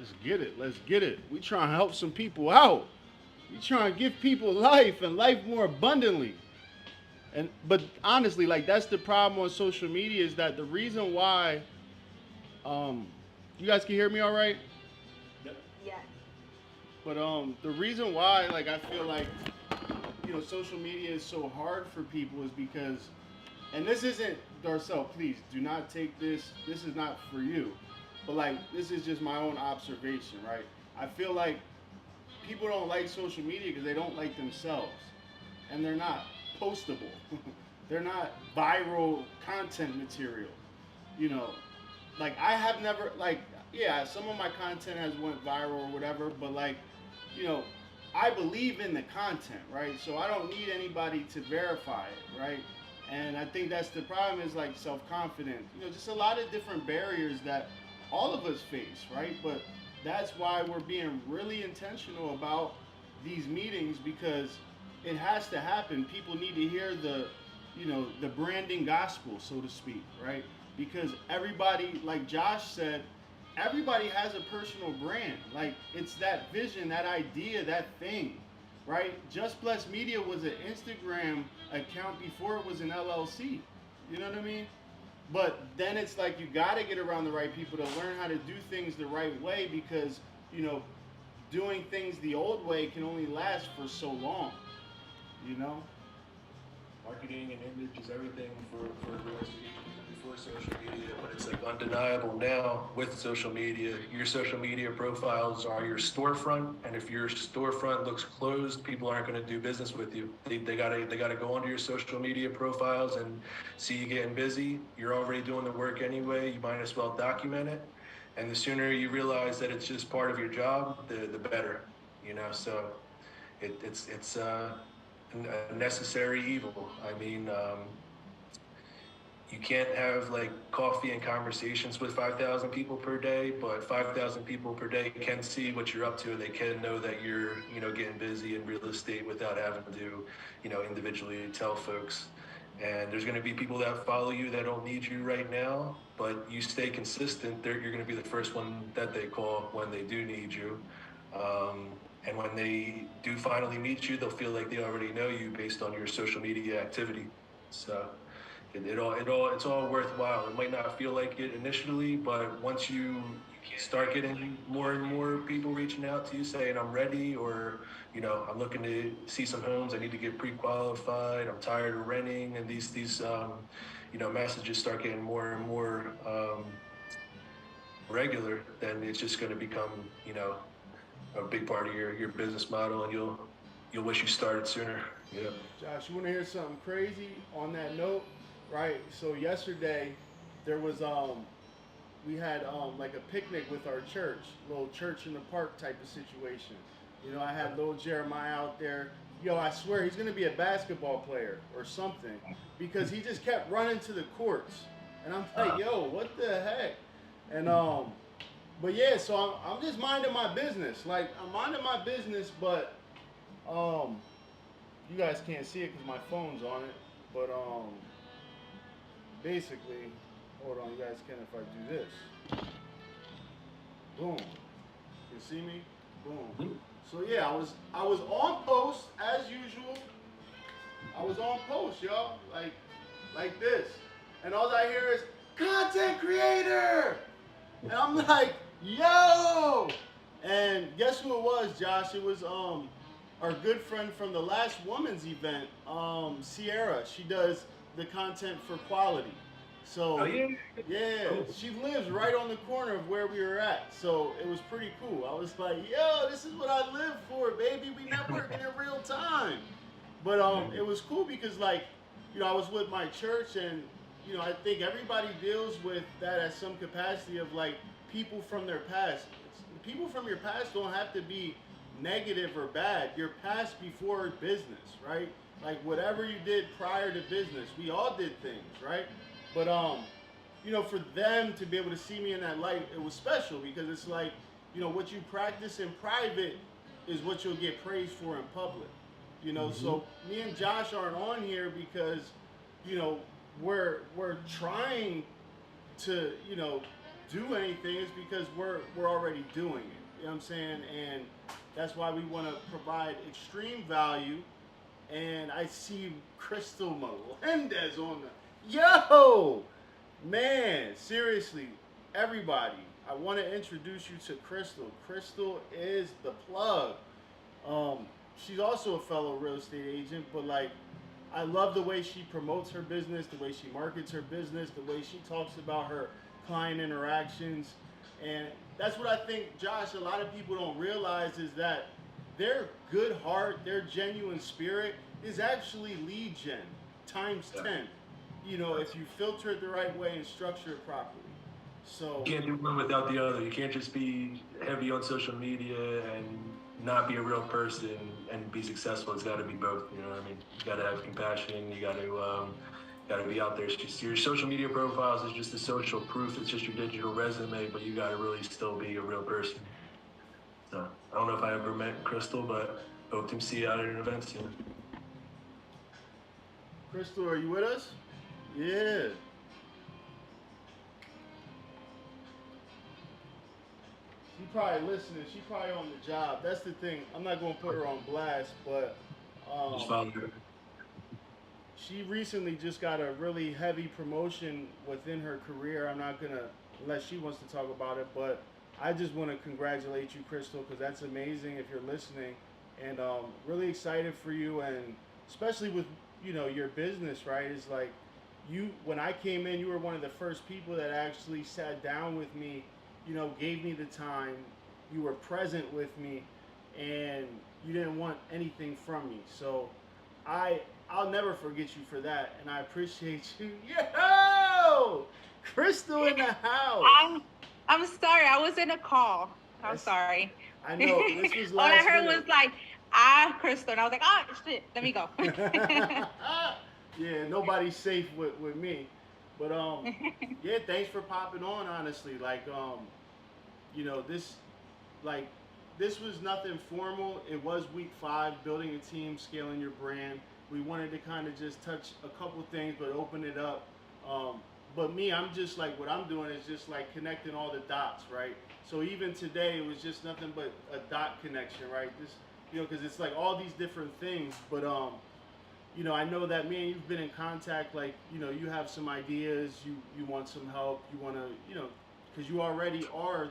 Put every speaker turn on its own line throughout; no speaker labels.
Let's get it. Let's get it. We trying to help some people out. We trying to give people life and life more abundantly. And but honestly, like that's the problem on social media is that the reason why um you guys can hear me all right?
Yep.
Yes.
But the reason why like I feel like social media is so hard for people is because and this isn't Darcel, please do not take this is not for you. But like this is just my own observation, right? I feel like people don't like social media because they don't like themselves. And they're not postable. They're not viral content material. You know, like I have never like yeah, some of my content has went viral or whatever, but like, you know, I believe in the content, right? So I don't need anybody to verify it, right? And I think that's the problem is like self-confidence. Just a lot of different barriers that all of us face, right? But that's why we're being really intentional about these meetings because it has to happen. People need to hear the branding gospel, so to speak, right? Because everybody, like Josh said, everybody has a personal brand. Like it's that vision, that idea, that thing, right? Just Bless Media was an Instagram account before it was an LLC. You know what I mean? But then it's like you got to get around the right people to learn how to do things the right way because you know doing things the old way can only last for so long. You know?
Marketing and image is everything for real estate before social media, but it's like undeniable now with social media. Your social media profiles are your storefront, and if your storefront looks closed, people aren't going to do business with you. They gotta go onto your social media profiles and see you getting busy. You're already doing the work anyway. You might as well document it, and the sooner you realize that it's just part of your job, the better. So it's a necessary evil. I mean, you can't have like coffee and conversations with 5,000 people per day, but 5,000 people per day can see what you're up to and they can know that you're, getting busy in real estate without having to, individually tell folks. And there's going to be people that follow you that don't need you right now, but you stay consistent. You're going to be the first one that they call when they do need you. And when they do finally meet you, they'll feel like they already know you based on your social media activity. So it's all worthwhile. It might not feel like it initially, but once you start getting more and more people reaching out to you saying I'm ready, or I'm looking to see some homes, I need to get pre-qualified, I'm tired of renting, and these messages start getting more and more regular, then it's just going to become a big part of your business model, and you'll wish you started sooner. Yeah.
Josh, you want to hear something crazy on that note? Right. So yesterday, there was we had like a picnic with our church, little church in the park type of situation. I had little Jeremiah out there. Yo, I swear he's gonna be a basketball player or something because he just kept running to the courts, and I'm like, yo, what the heck? And but yeah, so I'm just minding my business. Like I'm minding my business, but um, you guys can't see it because my phone's on it. But basically, hold on, you guys can if I do this. Boom. You see me? Boom. So yeah, I was on post as usual. I was on post, y'all, like this, and all I hear is content creator, and I'm like, yo, and guess who it was, Josh? It was our good friend from the last women's event, Sierra. She does the content for quality.
Oh
So
yeah.
yeah,
Cool.
she lives right on the corner of where we were at. So it was pretty cool. I was like, yo, this is what I live for, baby. We networking in real time. But it was cool because like, I was with my church and I think everybody deals with that at some capacity of like people from their past. People from your past don't have to be negative or bad. Your past before business, right? Like whatever you did prior to business, we all did things, right? But for them to be able to see me in that light, it was special because it's like, what you practice in private is what you'll get praised for in public.
Mm-hmm.
So me and Josh aren't on here because, you know, we're trying to, do anything is because we're already doing it. You know what I'm saying? And that's why we want to provide extreme value. And I see Crystal Melendez on the yo man. Seriously, everybody, I want to introduce you to Crystal. Crystal is the plug. Um, she's also a fellow real estate agent, but like I love the way she promotes her business, the way she markets her business, the way she talks about her client interactions. And that's what I think, Josh, a lot of people don't realize is that their good heart, their genuine spirit is actually lead gen times
Yeah.
10. You know, if you filter it the right way and structure it properly.
You
So,
can't do one without the other. You can't just be heavy on social media and not be a real person and be successful. It's got to be both. You know what I mean? You got to have compassion. You got to be out there. It's just, your social media profiles is just the social proof. It's just your digital resume, but you got to really still be a real person. So I don't know if I ever met Crystal, but hope to see you out at an event soon.
Crystal, are you with us? Yeah. She probably listening. She probably on the job. That's the thing. I'm not gonna put her on blast, but
Just
um,
follow her.
she recently just got a really heavy promotion within her career. I'm not gonna, unless she wants to talk about it, but I just want to congratulate you, Crystal, because that's amazing if you're listening, and really excited for you, and especially with your business, right? Is like you when I came in, you were one of the first people that actually sat down with me, gave me the time, you were present with me, and you didn't want anything from me. So I I'll never forget you for that, and I appreciate you. Yo, Crystal in the house.
I'm I'm sorry. I was in a call. I'm
That's
sorry.
I
All
know this was
I
last
heard was
minute.
like, Crystal. And I was like, shit, let me go.
Yeah, nobody's safe with me. But yeah, thanks for popping on. Honestly, like this like this was nothing formal. It was week 5, building a team, scaling your brand. We wanted to kind of just touch a couple things, but open it up. Um, but me, I'm just like what I'm doing is just like connecting all the dots, right? So even today, it was just nothing but a dot connection, right? This, because it's like all these different things. But I know that me and you've been in contact. Like, you have some ideas. You want some help. You want to, because you already are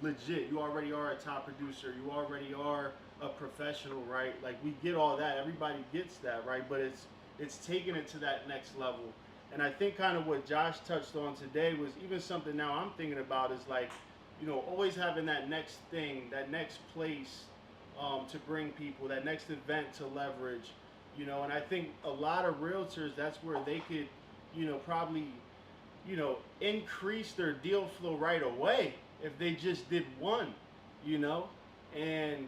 legit. You already are a top producer. You already are a professional, right? Like we get all that. Everybody gets that, right? But it's taking it to that next level. And I think kind of what Josh touched on today was even something now I'm thinking about is like, always having that next thing, that next place to bring people, that next event to leverage, And I think a lot of realtors, that's where they could, probably increase their deal flow right away if they just did one, you know, and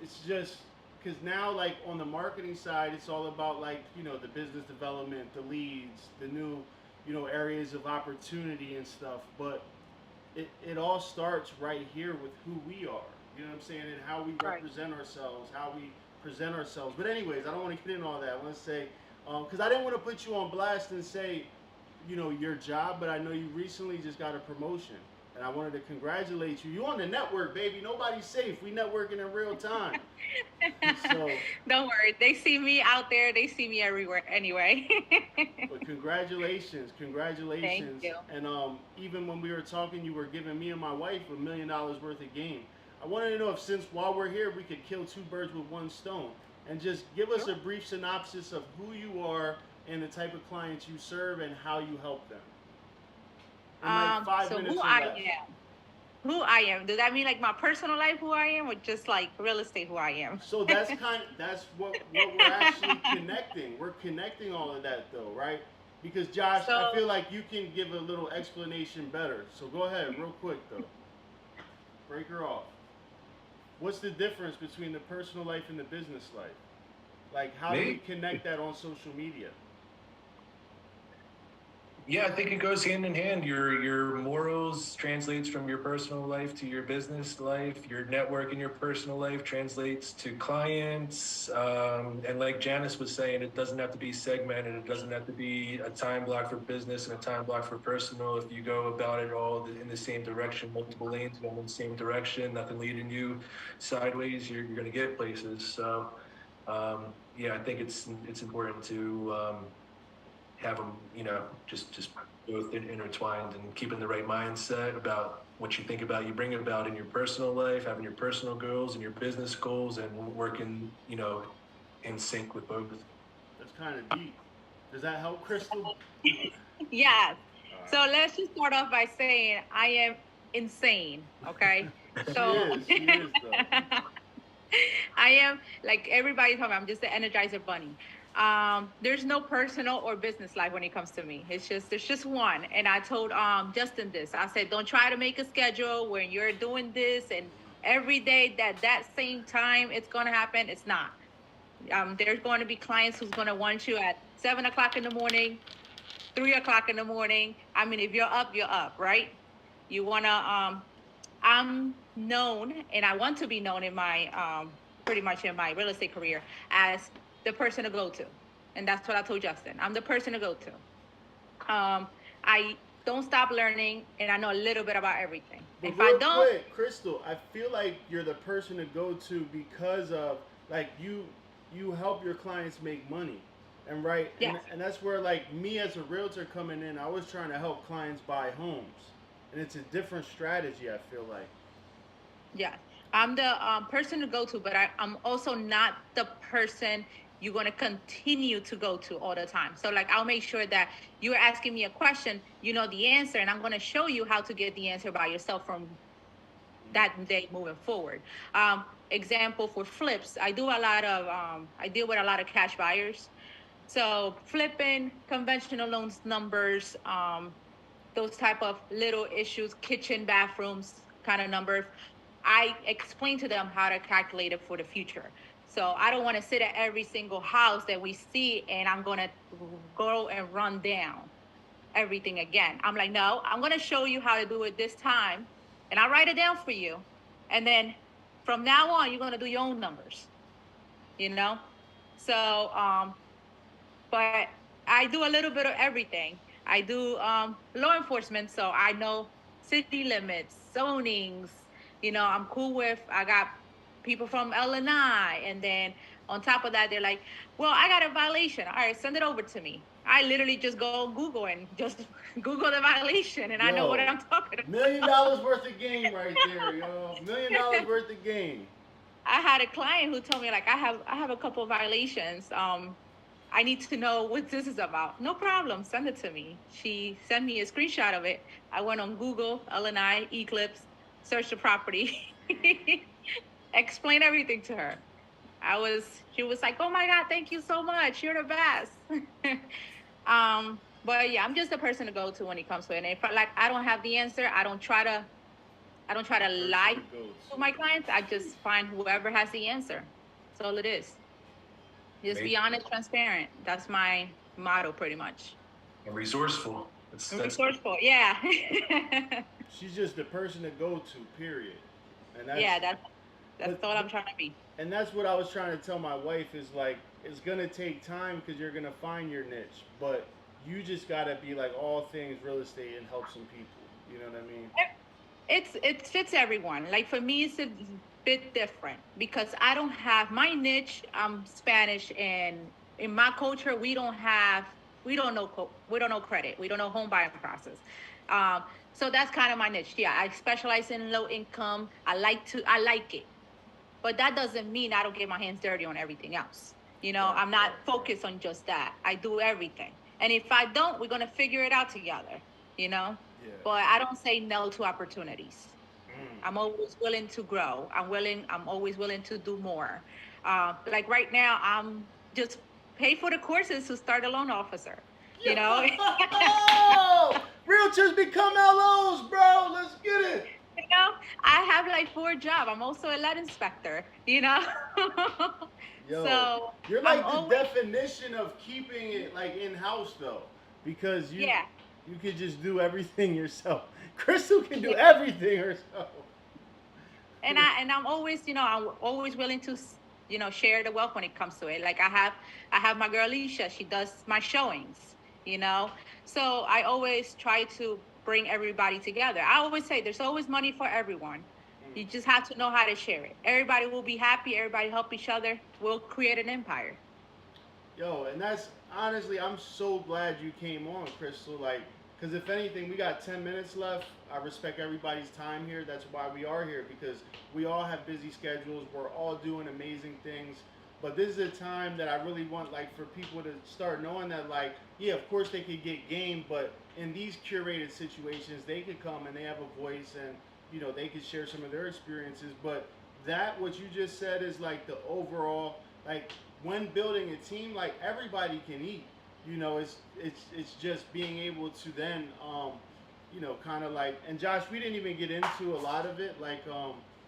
it's just because now like on the marketing side, it's all about like the business development, the leads, the new areas of opportunity and stuff. But it all starts right here with who we are. You know what I'm saying, and how we
Right.
represent ourselves, how we present ourselves. But anyways, I don't want to get into all that. I want to say because I didn't want to put you on blast and say your job, but I know you recently just got a promotion, and I wanted to congratulate you. You on the network, baby. Nobody's safe. We networking in real time. So,
Don't worry. They see me out there. They see me everywhere anyway.
but congratulations,
Thank
congratulations.
you.
And even when we were talking, you were giving me and my wife $1 million worth of game. I wanted to know if since while we're here, we could kill 2 birds with 1 stone, and just give us a
Sure.
brief synopsis of who you are and the type of clients you serve and how you help them. In like five
So
minutes
who
or
I
less.
am. Who I am. Does that mean like my personal life who I am or just like real estate who I am?
So that's what we're actually connecting. We're connecting all of that though, right? Because Josh, I
So
feel like you can give a little explanation better. So go ahead, real quick though. Break her off. What's the difference between the personal life and the business life? Like how do we
Me?
connect that on social media?
Yeah, I think it goes hand in hand. Your morals translates from your personal life to your business life. Your network in your personal life translates to clients. And like Janice was saying, it doesn't have to be segmented. It doesn't have to be a time block for business and a time block for personal. If you go about it all in the same direction, multiple lanes going in the same direction, nothing leading you sideways, you're going to get places. So, yeah, I think it's important to have them, just both intertwined and keeping the right mindset about what you think about, you bring about in your personal life, having your personal goals and your business goals, and working, in sync with both.
That's kind of deep. Does that help, Crystal?
Yes.
All
So
right.
let's just start off by saying I am insane. Okay.
She
So
is. She is though.
I am like everybody told me I'm just the Energizer Bunny. There's no personal or business life when it comes to me. There's just one. And I told Justin this. I said, don't try to make a schedule when you're doing this and every day that same time it's gonna happen. It's not. There's going to be clients who's going to want you at 7 o'clock in the morning, 3 o'clock in the morning. I mean, if you're up, right? You wanna I'm known and I want to be known in my pretty much in my real estate career as the person to go to. And that's what I told Justin. I'm the person to go to. I don't stop learning and I know a little bit about everything.
But
If I
real
don't,
quick, Crystal, I feel like you're the person to go to because of like you help your clients make money. And right
yes,
and that's where like me as a realtor coming in, I was trying to help clients buy homes. And it's a different strategy, I feel like.
yes. I'm the person to go to, but I'm also not the person you're going to continue to go to all the time. So, like, I'll make sure that you're asking me a question, you know the answer, and I'm going to show you how to get the answer by yourself from that day moving forward. Example for flips, I deal with a lot of cash buyers. So flipping conventional loans numbers, those type of little issues, kitchen, bathrooms kind of numbers. I explain to them how to calculate it for the future. So I don't want to sit at every single house that we see and I'm going to go and run down everything again. I'm like, no, I'm going to show you how to do it this time and I'll write it down for you. And then from now on, you're going to do your own numbers, you know? So, but I do a little bit of everything. I do law enforcement, so I know city limits, zonings. You know, I'm cool with. I got people from Illinois, and then on top of that, they're like, "Well, I got a violation. All right, send it over to me." I literally just go on Google and just Google the violation, and I know what
Yo,
I'm talking
million
about.
dollars worth of game right there, yo. $1 million worth of game.
I had a client who told me like I have a couple of violations. I need to know what this is about. No problem. Send it to me. She sent me a screenshot of it. I went on Google, LNI, Eclipse, searched the property, explain everything to her. She was like, oh my God, thank you so much. You're the best. But yeah, I'm just the person to go to when it comes to it. And if like I don't have the answer, I don't try to
Person
lie
to go
to my clients. I just find whoever has the answer. That's all it is. Just be
Make
honest, transparent. That's my motto, pretty much.
and resourceful. That's
Resourceful, yeah.
She's just the person to go to, period. And that's
Yeah, that's
but,
all I'm
but
trying to be.
and that's what I was trying to tell my wife is like it's gonna take time because you're gonna find your niche, but you just gotta be like all things real estate and help some people. You know what I mean?
It fits everyone. Like for me, it's a bit different because I don't have my niche. I'm Spanish, and in my culture, we don't know credit. We don't know home buying process. Um, so that's kind of my niche. Yeah, I specialize in low income. I like it, but that doesn't mean I don't get my hands dirty on everything else. You know,
Right,
I'm not
right, right.
focused on just that. I do everything. And if I don't, we're going to figure it out together, you know?
Yeah.
But I don't say no to opportunities.
Mm.
I'm always willing to grow. I'm always willing to do more. Like right now, I'm just pay for the courses to start a loan officer, you know?
Yo! Realtors become LOs, bro. Let's get it.
You know, I have like 4 jobs. I'm also a lead inspector, you know?
Yo,
So
you're
I'm
like the
always,
definition of keeping it like in house though, because
yeah,
you could just do everything yourself. Crystal can do everything herself.
And I'm always, I'm always willing to, share the wealth when it comes to it. Like I have my girl Alicia. She does my showings. You know, so I always try to bring everybody together. I always say there's always money for everyone. You just have to know how to share it. Everybody will be happy. Everybody help each other. We'll create an empire.
Yo, and that's honestly, I'm so glad you came on, Crystal. Like, because if anything, we got 10 minutes left. I respect everybody's time here. That's why we are here, because we all have busy schedules. We're all doing amazing things. But this is a time that I really want, like, for people to start knowing that, like, yeah, of course they could get game, but in these curated situations, they could come and they have a voice, and they could share some of their experiences. But that what you just said is like the overall, like, when building a team, like, everybody can eat. It's just being able to then kind of like, and Josh, we didn't even get into a lot of it, like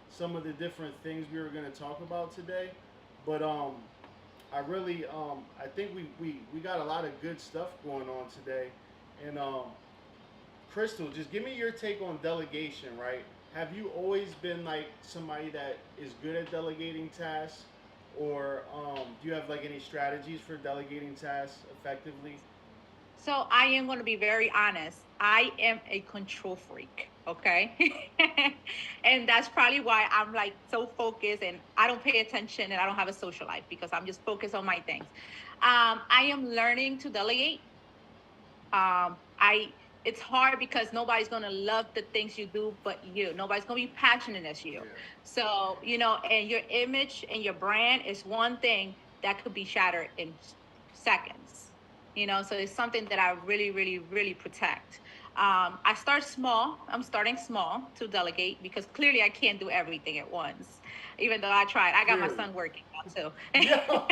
some of the different things we were going to talk about today, but I really I think we got a lot of good stuff going on today. And Crystal, just give me your take on delegation, right? Have you always been like somebody that is good at delegating tasks, or do you have like any strategies for delegating tasks effectively?
So I am going to be very honest. I am a control freak. Okay. And that's probably why I'm like so focused and I don't pay attention and I don't have a social life because I'm just focused on my things. I am learning to delegate. I It's hard because nobody's gonna love the things you do but you. Nobody's gonna be passionate as you.
Yeah.
So, and your image and your brand is one thing that could be shattered in seconds. So it's something that I really, really, really protect. I start small. I'm starting small to delegate because clearly I can't do everything at once. Even though I tried, I got my
Clearly.
son working now too.
Yo,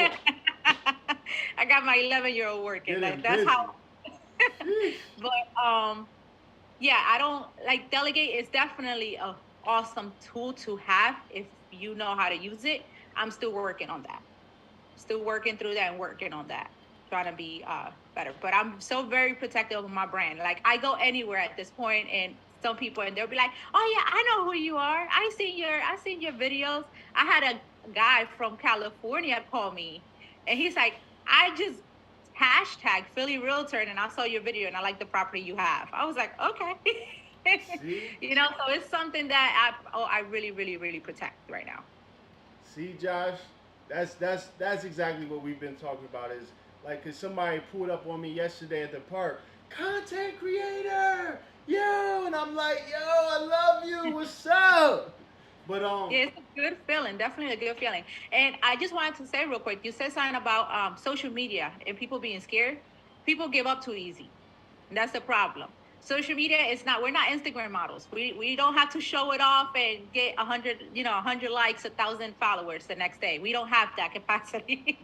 I got my 11-year-old working.
getting
That's
busy.
how.
Sheesh.
But yeah, I don't like delegate is definitely a awesome tool to have if you know how to use it. I'm still working on that. Still working through that and working on that. Trying to be better. But I'm so very protective of my brand. Like I go anywhere at this point and some people and they'll be like, "Oh yeah, I know who you are. I seen your videos." I had a guy from California call me and he's like, "I just hashtag Philly Realtor and I saw your video and I like the property you have." I was like, "Okay."
See,
So it's something that I really, really, really protect right now.
see, Josh, that's exactly what we've been talking about. Is like, cause somebody pulled up on me yesterday at the park, content creator, yo, and I'm like, yo, I love you. What's up? But
Yeah, it's a good feeling, definitely a good feeling. And I just wanted to say real quick, you said something about social media and people being scared. People give up too easy. And that's the problem. Social media is not, we're not Instagram models. We don't have to show it off and get 100, 100 likes, 1,000 followers the next day. We don't have that capacity,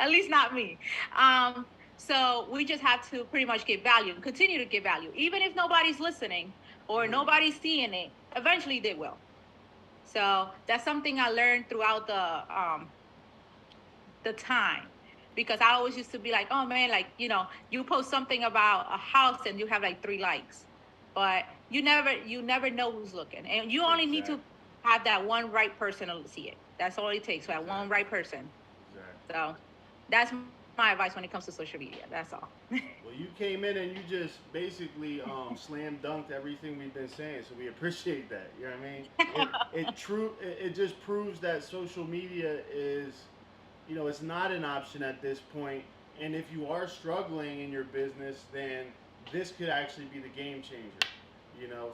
at least not me. Um, so we just have to pretty much give value and continue to give value. Even if nobody's listening or nobody's seeing it, eventually they will. So that's something I learned throughout the time because I always used to be like, oh man, like you post something about a house and you have like 3 likes, but you never know who's looking, and you only need
exactly,
to have that one right person to see it. That's all it takes, that one
exactly,
right person.
exactly.
So that's my advice when it comes to social media. That's all.
Well, you came in and you just basically slam dunked everything we've been saying, so we appreciate that. You know what I mean? It just proves that social media is, it's not an option at this point. And if you are struggling in your business, then this could actually be the game changer.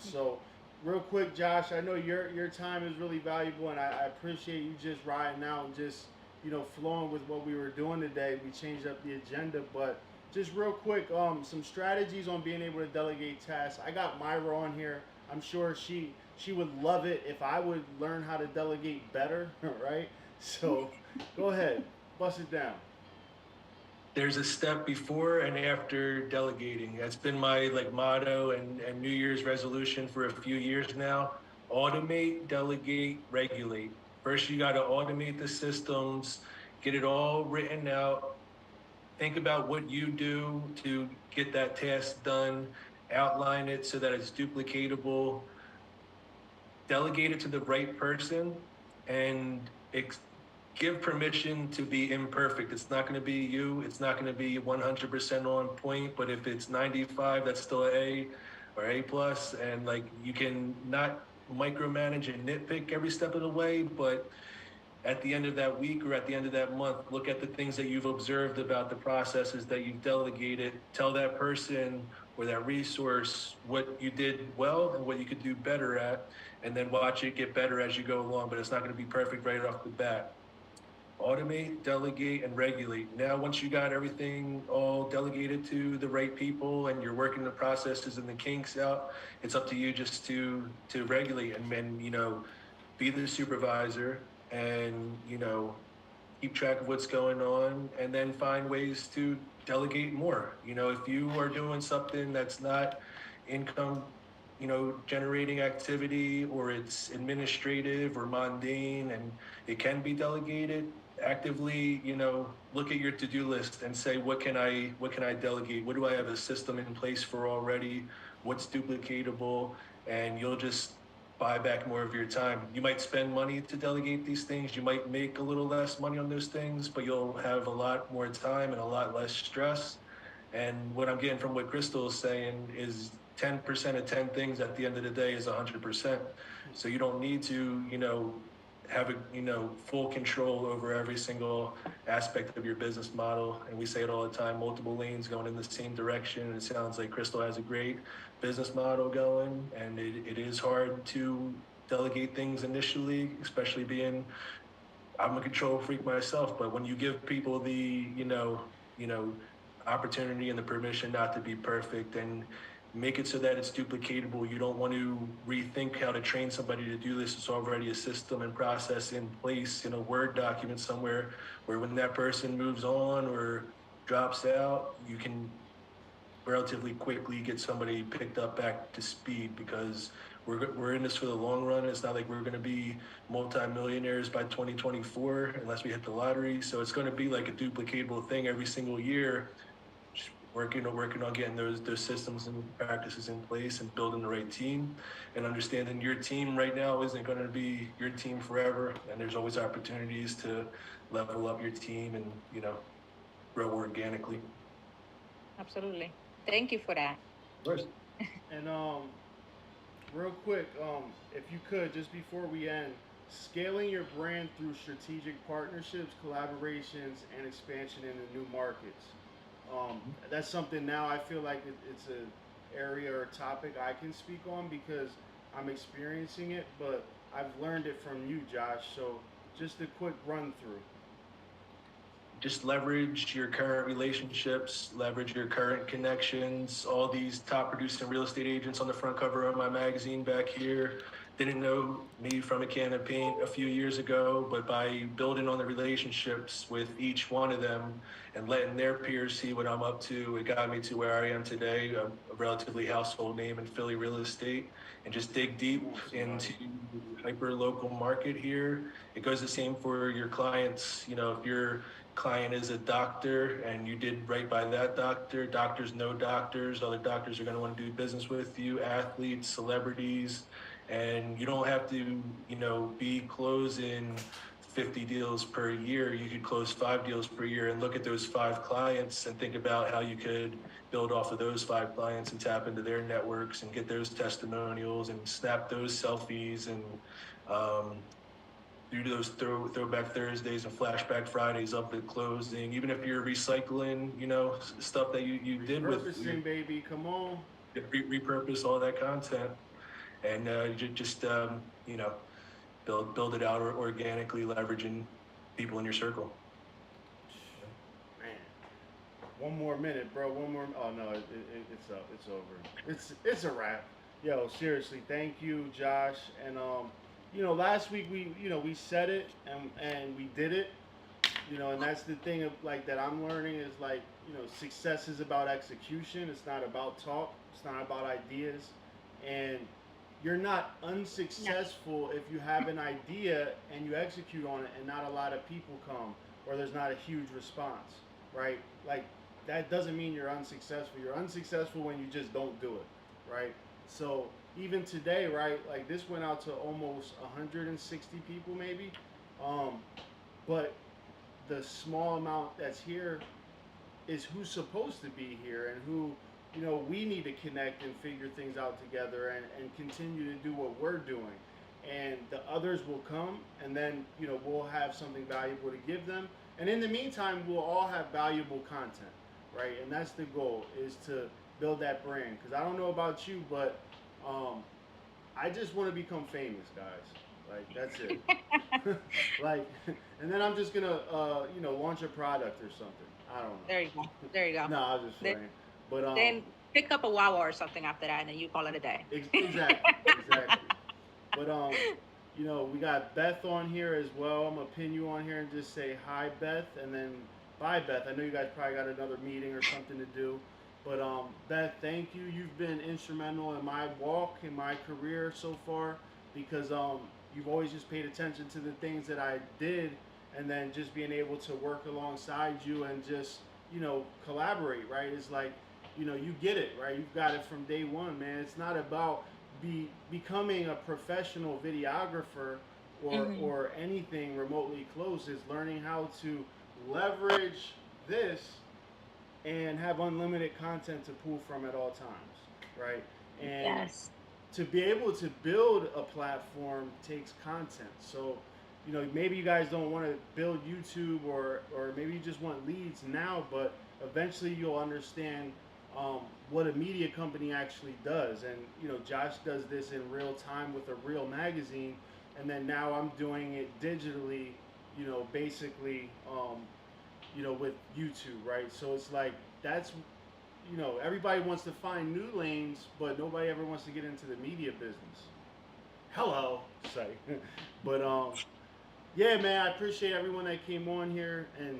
So real quick, Josh, I know your time is really valuable, and I appreciate you just riding out and just flowing with what we were doing today. We changed up the agenda, but just real quick, some strategies on being able to delegate tasks. I got Myra on here. I'm sure she would love it if I would learn how to delegate better, right? So go ahead, bust it down.
There's a step before and after delegating. That's been my like motto and New Year's resolution for a few years now. Automate, delegate, regulate. First, you got to automate the systems, get it all written out, think about what you do to get that task done, outline it so that it's duplicatable, delegate it to the right person, and give permission to be imperfect. It's not going to be you. It's not going to be 100% on point, but if it's 95, that's still an A or A plus. And like, you can not micromanage and nitpick every step of the way, but at the end of that week or at the end of that month, look at the things that you've observed about the processes that you've delegated. Tell that person or that resource what you did well and what you could do better at, and then watch it get better as you go along. But it's not going to be perfect right off the bat. Automate, delegate, and regulate. Now, once you got everything all delegated to the right people and you're working the processes and the kinks out, it's up to you just to regulate and be the supervisor and keep track of what's going on, and then find ways to delegate more. If you are doing something that's not income generating activity, or it's administrative or mundane and it can be delegated, actively look at your to-do list and say, what can I delegate? What do I have a system in place for already? What's duplicatable? And you'll just buy back more of your time. You might spend money to delegate these things. You might make a little less money on those things, but you'll have a lot more time and a lot less stress. And what I'm getting from what Crystal is saying is 10% of 10 things at the end of the day is 100%. So you don't need to, have full control over every single aspect of your business model. And we say it all the time, multiple lanes going in the same direction. And it sounds like Crystal has a great business model going, and it is hard to delegate things initially, especially being, I'm a control freak myself, but when you give people the, opportunity and the permission not to be perfect, and make it so that it's duplicatable. You don't want to rethink how to train somebody to do this. It's already a system and process in place in a Word document somewhere, where when that person moves on or drops out, you can relatively quickly get somebody picked up back to speed, because we're in this for the long run. It's not like we're going to be multimillionaires by 2024 unless we hit the lottery. So it's going to be like a duplicatable thing every single year. Just working on getting those systems and practices in place, and building the right team, and understanding your team right now isn't going to be your team forever, and there's always opportunities to level up your team and grow organically.
Absolutely. Thank you for that.
Of course.
And real quick, if you could, just before we end, scaling your brand through strategic partnerships, collaborations, and expansion into new markets. That's something now I feel like it's an area or topic I can speak on because I'm experiencing it, but I've learned it from you, Josh. So just a quick run through.
Just leverage your current relationships, leverage your current connections. All these top producing real estate agents on the front cover of my magazine back here didn't know me from a can of paint a few years ago, but by building on the relationships with each one of them and letting their peers see what I'm up to, it got me to where I am today, a relatively household name in Philly real estate, and just dig deep into hyper local market here. It goes the same for your clients. If your client is a doctor and you did right by that doctor, doctors know doctors, other doctors are going to want to do business with you, athletes, celebrities, and you don't have to, be closing 50 deals per year. You could close 5 deals per year and look at those 5 clients and think about how you could build off of those 5 clients and tap into their networks and get those testimonials and snap those selfies and do those throwback Thursdays and flashback Fridays of the closing. Even if you're recycling, stuff that you did with
Repurposing, baby, come on.
repurpose all that content, and just build it out organically, leveraging people in your circle.
Man, one more minute, bro. One more. Oh no, it's up. It's over. It's a wrap. Yo, seriously, thank you, Josh. And last week we said it and we did it. And that's the thing of like that I'm learning is like success is about execution. It's not about talk. It's not about ideas. And you're not unsuccessful if you have an idea and you execute on it and not a lot of people come or there's not a huge response, right? Like that doesn't mean you're unsuccessful. You're unsuccessful when you just don't do it. right? So even today, right, like this went out to almost 160 people maybe. Um, but the small amount that's here is who's supposed to be here and who, we need to connect and figure things out together and continue to do what we're doing. And the others will come, and then, we'll have something valuable to give them. And in the meantime, we'll all have valuable content, right? And that's the goal, is to build that brand. Because I don't know about you, but um, I just want to become famous, guys. Like, that's it. Like, and then I'm just gonna, launch a product or something. I don't know.
There you go. There you go.
No, I was just
Then,
playing. But
then pick up a Wawa or something after that, and then you call it a day.
exactly, exactly. But we got Beth on here as well. I'm gonna pin you on here and just say hi, Beth, and then bye, Beth. I know you guys probably got another meeting or something to do. But Beth, thank you. You've been instrumental in my walk in my career so far because you've always just paid attention to the things that I did, and then just being able to work alongside you and just collaborate. Right? It's like you get it right. You've got it from day one, man. It's not about becoming a professional videographer or anything remotely close. It's learning how to leverage this and have unlimited content to pull from at all times, right? And
Yes.
to be able to build a platform takes content. So, maybe you guys don't want to build YouTube or maybe you just want leads now, but eventually you'll understand what a media company actually does. And, Josh does this in real time with a real magazine. And then now I'm doing it digitally, basically, with YouTube, right? So it's like, that's, everybody wants to find new lanes, but nobody ever wants to get into the media business. Hello, say. But yeah, man, I appreciate everyone that came on here. And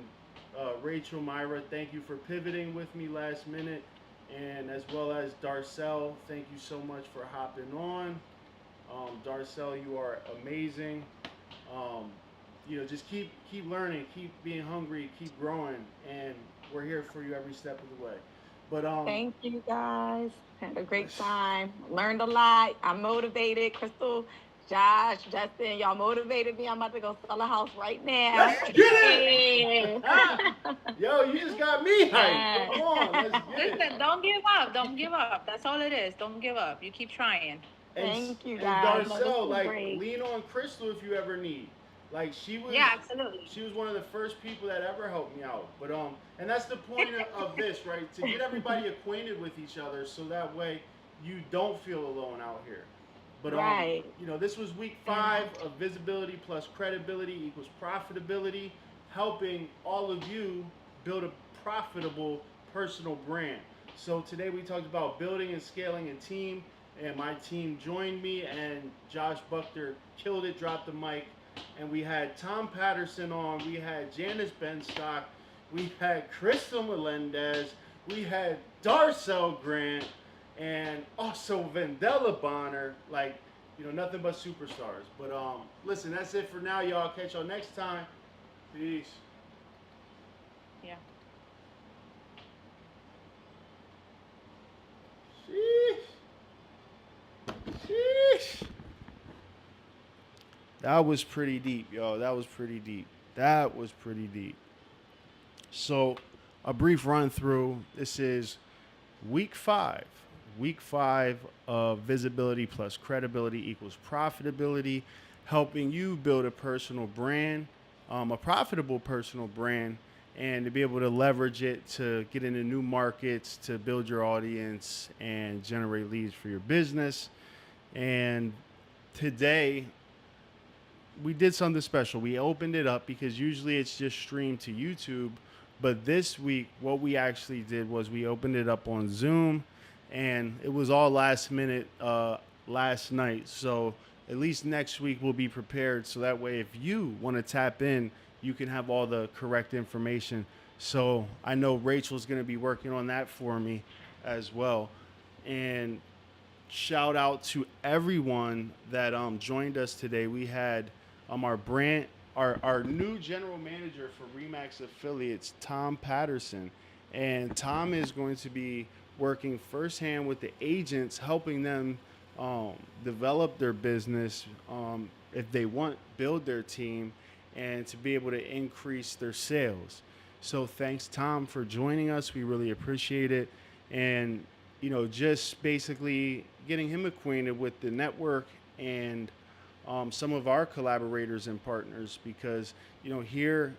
Rachel, Myra, thank you for pivoting with me last minute. And as well as Darcel, thank you so much for hopping on. Darcel, you are amazing. Um, just keep learning, keep being hungry, keep growing, and we're here for you every step of the way. But
Thank you guys. Had a great time. Learned a lot. I'm motivated. Crystal, Josh, Justin, y'all motivated me. I'm about to go sell a house right now.
let's get it!
Yeah.
Yo, you just got me hyped. Come on, let's get
Listen,
it.
don't give up. Don't give up. That's all it is. Don't give up. You keep trying.
Thank you
And
guys. No, this
Darcel,
was
like,
great.
lean on Crystal if you ever need. Like,
Yeah, absolutely.
she was one of the first people that ever helped me out. But and that's the point of this, right? To get everybody acquainted with each other, so that way you don't feel alone out here. But
Right.
this was week 5 of visibility plus credibility equals profitability, helping all of you build a profitable personal brand. So today we talked about building and scaling a team, and my team joined me, and Josh Buchter killed it, dropped the mic, and we had Tom Patterson on, we had Janice Benstock, we had Crystal Melendez, we had Darcel Grant, and also Vendela Bonner, like, nothing but superstars. But listen, that's it for now, y'all. Catch y'all next time. Peace.
Yeah.
Sheesh. Sheesh. That was pretty deep, yo. That was pretty deep. That was pretty deep. So, a brief run through. This is week 5. Week 5 of visibility plus credibility equals profitability, helping you build a personal brand, a profitable personal brand, and to be able to leverage it to get into new markets, to build your audience and generate leads for your business. And today we did something special. We opened it up because usually it's just streamed to YouTube. But this week, what we actually did was we opened it up on Zoom, and it was all last minute last night. So at least next week we'll be prepared. So that way, if you want to tap in, you can have all the correct information. So I know Rachel's going to be working on that for me as well. And shout out to everyone that joined us today. We had our new general manager for Remax Affiliates, Tom Patterson. And Tom is going to be working firsthand with the agents, helping them develop their business, if they want, build their team, and to be able to increase their sales. So thanks, Tom, for joining us. We really appreciate it. And, just basically getting him acquainted with the network and some of our collaborators and partners because, here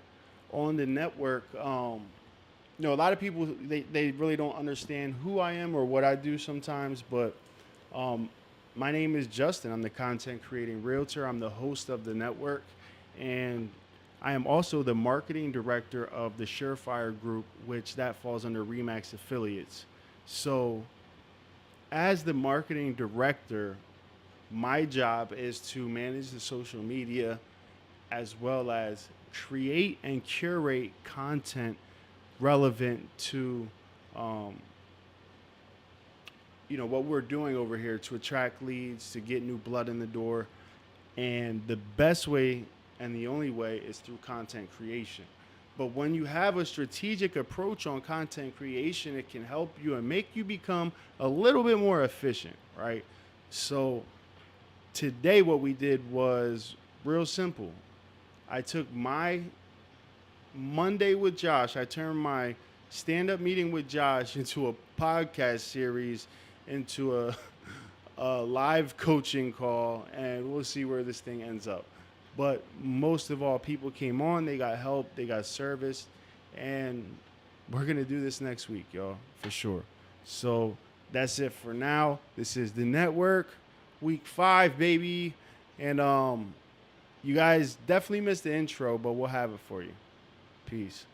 on the network, a lot of people, they really don't understand who I am or what I do sometimes, but um, my name is Justin. I'm the content creating realtor. I'm the host of the network, and I am also the marketing director of the Surefire Group, which that falls under Remax Affiliates. So, as the marketing director, my job is to manage the social media as well as create and curate content relevant to um, what we're doing over here to attract leads, to get new blood in the door. And the best way and the only way is through content creation. But when you have a strategic approach on content creation, it can help you and make you become a little bit more efficient, right? So today what we did was real simple. I took my Monday with Josh, I turned my stand up meeting with Josh into a podcast series, into a live coaching call, and we'll see where this thing ends up. But most of all, people came on, they got help, they got service, and we're going to do this next week, y'all, for sure. So that's it for now. This is the network, week 5, baby. And you guys definitely missed the intro, but we'll have it for you. Peace.